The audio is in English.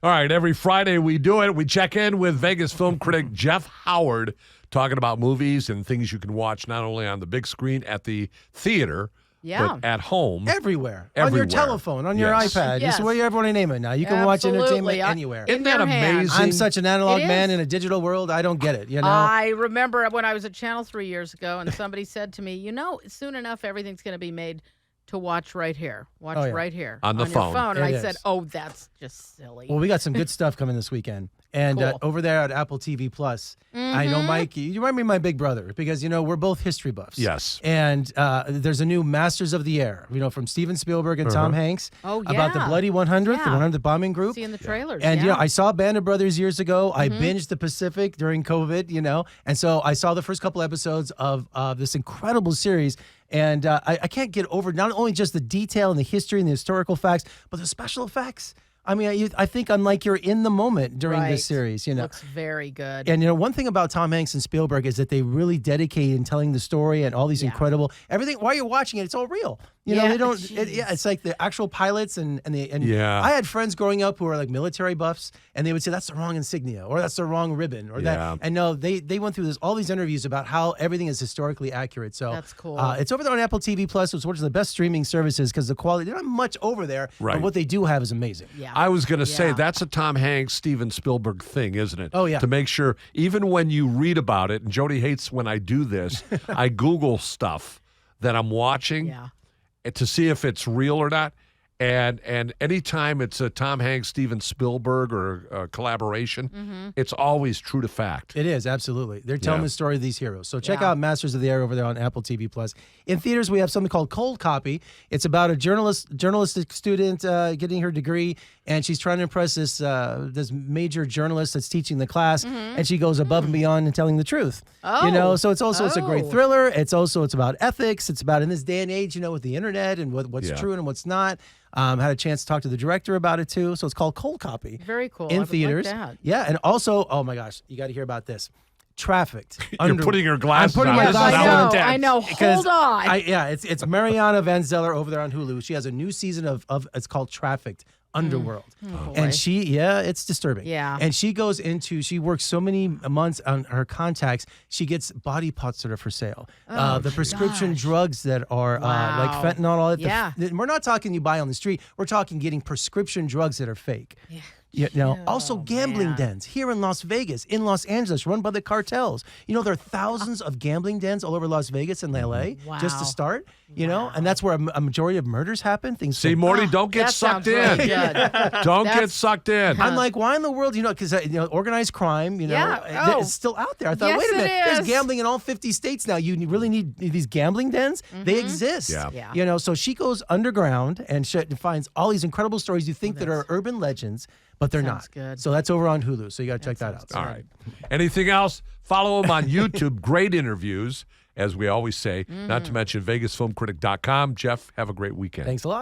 All right, every Friday we do it. We check in with Vegas film critic Jeff Howard, talking about movies and things you can watch not only on the big screen at the theater, but at home. Everywhere. On your telephone, on your iPad. Yes. Just whatever you want to name it now. You can watch entertainment anywhere. Isn't that amazing? I'm such an analog man in a digital world. I don't get it, you know? I remember when I was at Channel 3 years ago, and somebody said to me, soon enough, everything's going to be made to watch right here. Watch right here. On the phone. Your phone. And I said, that's just silly. Well, we got some good stuff coming this weekend. And over there at Apple TV Plus, I know, Mike, you remind me of my big brother because, we're both history buffs. Yes. And there's a new Masters of the Air, from Steven Spielberg and Tom Hanks. Oh, yeah. About the Bloody 100th, the 100th bombing group. Seeing the trailers. And, I saw Band of Brothers years ago. I binged the Pacific during COVID, And so I saw the first couple episodes of this incredible series. And I can't get over not only just the detail and the history and the historical facts, but the special effects. I mean, I think I'm like you're in the moment during this series, Looks very good. And, one thing about Tom Hanks and Spielberg is that they really dedicate in telling the story and all these incredible, everything, while you're watching it, it's all real. They don't, it's like the actual pilots and I had friends growing up who were like military buffs and they would say, that's the wrong insignia or that's the wrong ribbon or that. And no, they went through all these interviews about how everything is historically accurate. So that's cool. It's over there on Apple TV Plus. It's one of the best streaming services because the quality, they're not much over there, but what they do have is amazing. Yeah. I was going to say, that's a Tom Hanks, Steven Spielberg thing, isn't it? Oh, yeah. To make sure, even when you read about it, and Jody hates when I do this, I Google stuff that I'm watching to see if it's real or not. And anytime it's a Tom Hanks, Steven Spielberg or a collaboration, it's always true to fact. It is, absolutely. They're telling the story of these heroes. So check out Masters of the Air over there on Apple TV Plus. In theaters, we have something called Cold Copy. It's about a journalistic student getting her degree, and she's trying to impress this major journalist that's teaching the class, and she goes above and beyond in telling the truth. So it's a great thriller. It's about ethics. It's about in this day and age, with the internet and what's true and what's not. Had a chance to talk to the director about it too. So it's called Cold Copy. Very cool. In theaters. Like that. Yeah, and also, oh my gosh, you got to hear about this. Trafficked. You're putting your glasses on. I'm putting my glasses on. I know. Hold on. It's Mariana Van Zeller over there on Hulu. She has a new season of it's called Trafficked. Underworld. And it's disturbing. Yeah. And she works so many months on her contacts, she gets body parts that are for sale. The prescription drugs that are like fentanyl, all that. We're not talking you buy on the street. We're talking getting prescription drugs that are fake. Also gambling dens here in Las Vegas, in Los Angeles, run by the cartels. There are thousands of gambling dens all over Las Vegas and LA just to start, and that's where a majority of murders happen. See, Morty, don't get sucked in. Don't get sucked in. I'm like, why in the world, because organized crime, it's still out there. I thought, wait a minute, there's gambling in all 50 states now. You really need these gambling dens? They exist. So she goes underground and finds all these incredible stories you think that are urban legends, but they're not. Good. So that's over on Hulu. So you got to check that out. All right. Anything else? Follow them on YouTube. Great interviews, as we always say. Not to mention VegasFilmCritic.com. Jeff, have a great weekend. Thanks a lot.